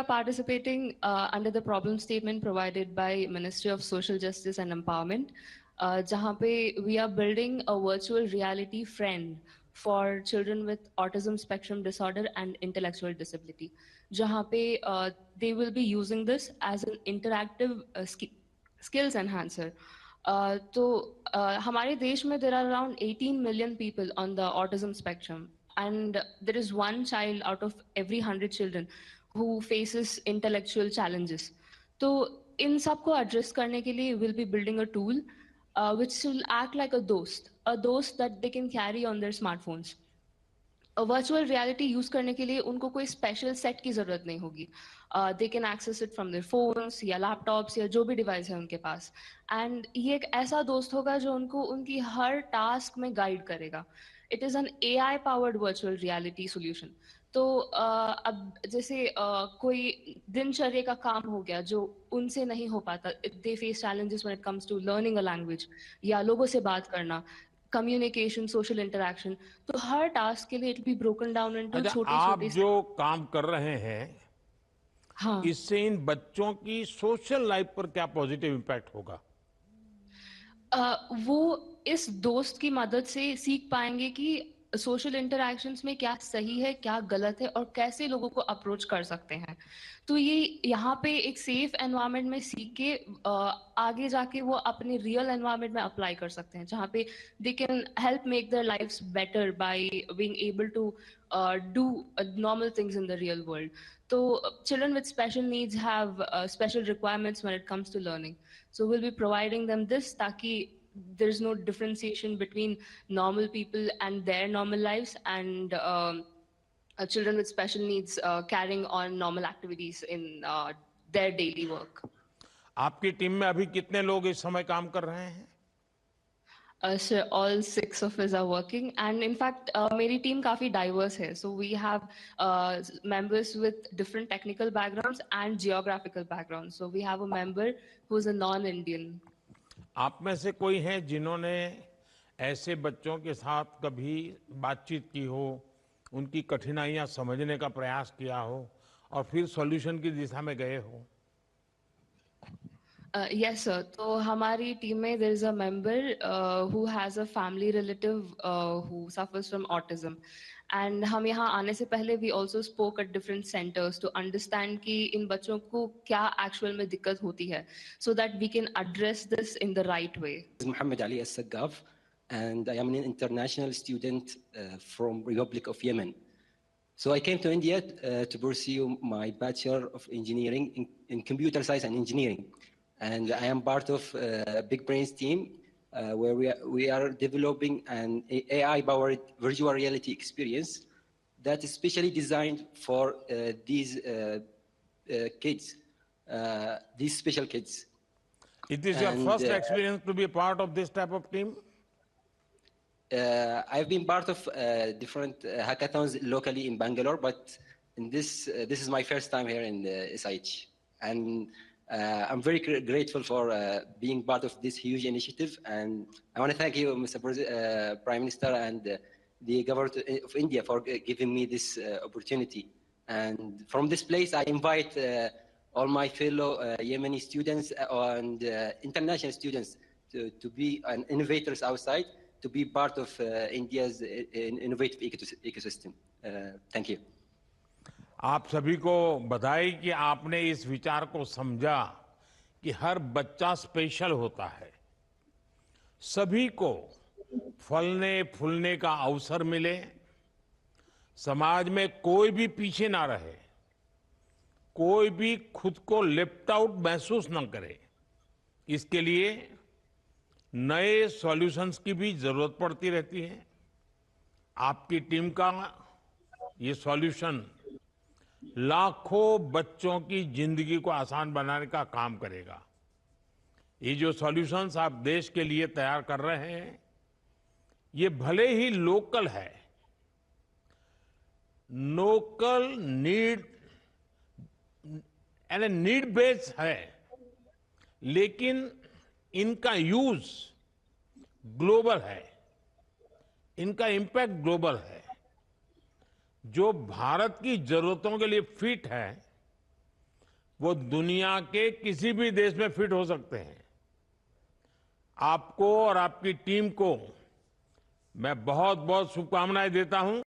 participating under the problem statement provided by Ministry of Social Justice and Empowerment, जहाँ पे we are building a virtual reality friend for children with autism spectrum disorder and intellectual disability, जहाँ पे they will be using this as an interactive skills enhancer. तो हमारे देश में there are around 18 million people on the autism spectrum, and there is one child out of every 100 children who faces intellectual challenges. तो इन सब को address करने के लिए we'll be building a tool which will act like a dost that they can carry on their smartphones. Virtual reality use करने के लिए उनको कोई स्पेशल सेट की जरूरत नहीं होगी. They can access it from their phones या लैपटॉप्स या जो भी डिवाइस है उनके पास. एंड ये एक ऐसा दोस्त होगा जो उनको उनकी हर टास्क में गाइड करेगा. It is an AI powered virtual reality solution. तो अब जैसे कोई दिनचर्या का काम हो गया जो उनसे नहीं हो पाता, they face challenges when it comes to learning a language या लोगों से बात करना, कम्युनिकेशन, सोशल इंटरेक्शन, तो हर टास्क के लिए it be broken down into अच्छा, छोटे आप छोटे. जो काम कर रहे हैं हाँ. इससे इन बच्चों की सोशल लाइफ पर क्या पॉजिटिव इम्पैक्ट होगा? वो इस दोस्त की मदद से सीख पाएंगे कि सोशल इंटरैक्शंस में क्या सही है, क्या गलत है और कैसे लोगों को अप्रोच कर सकते हैं. तो ये यहाँ पे एक सेफ एनवायरनमेंट में सीख के आगे जाके वो अपने रियल एनवायरनमेंट में अप्लाई कर सकते हैं, जहाँ पे they can help make their lifes better by being able to do normal things in the real world. So children with special needs have special requirements when it comes to learning. So we'll be providing them this ताकि there's no differentiation between normal people and their normal lives and children with special needs carrying on normal activities in their daily work. आपकी team में अभी कितने लोग इस समय काम कर रहे हैं? So all 6 of us are working, and in fact, मेरी team काफी diverse है. So we have members with different technical backgrounds and geographical backgrounds. So we have a member who is a non-Indian. आप में से कोई है जिन्होंने ऐसे बच्चों के साथ कभी बातचीत की हो, उनकी कठिनाइयां समझने का प्रयास किया हो और फिर सॉल्यूशन की दिशा में गए हो? Yes, sir. तो हमारी टीम में there is a member who has a family relative who suffers from autism. And हम यहाँ आने से पहले we also spoke at different centers to understand कि इन बच्चों को क्या actual में दिक्कत होती है, so that we can address this in the right way. Mohammed Ali Al-Saggaf, and I am an international student from Republic of Yemen. So I came to India to pursue my Bachelor of Engineering in Computer Science and Engineering. And I am part of Big Brains team where we are developing an AI-powered virtual reality experience that is specially designed for these kids, these special kids. It is your first experience to be a part of this type of team? I've been part of different hackathons locally in Bangalore, but in this is my first time here in the SIH. And I'm very grateful for being part of this huge initiative, and I want to thank you, Mr. Prime Minister, and the government of India for giving me this opportunity. And from this place, I invite all my fellow Yemeni students and international students to be innovators outside, to be part of India's innovative ecosystem. Thank you. आप सभी को बधाई कि आपने इस विचार को समझा कि हर बच्चा स्पेशल होता है, सभी को फलने फूलने का अवसर मिले, समाज में कोई भी पीछे ना रहे, कोई भी खुद को लेफ्ट आउट महसूस न करे. इसके लिए नए सॉल्यूशंस की भी जरूरत पड़ती रहती है. आपकी टीम का ये सॉल्यूशन लाखों बच्चों की जिंदगी को आसान बनाने का काम करेगा. ये जो सॉल्यूशंस आप देश के लिए तैयार कर रहे हैं, ये भले ही लोकल है, लोकल नीड बेस्ड है, लेकिन इनका यूज ग्लोबल है, इनका इंपैक्ट ग्लोबल है. जो भारत की जरूरतों के लिए फिट है वो दुनिया के किसी भी देश में फिट हो सकते हैं। आपको और आपकी टीम को मैं बहुत बहुत शुभकामनाएं देता हूं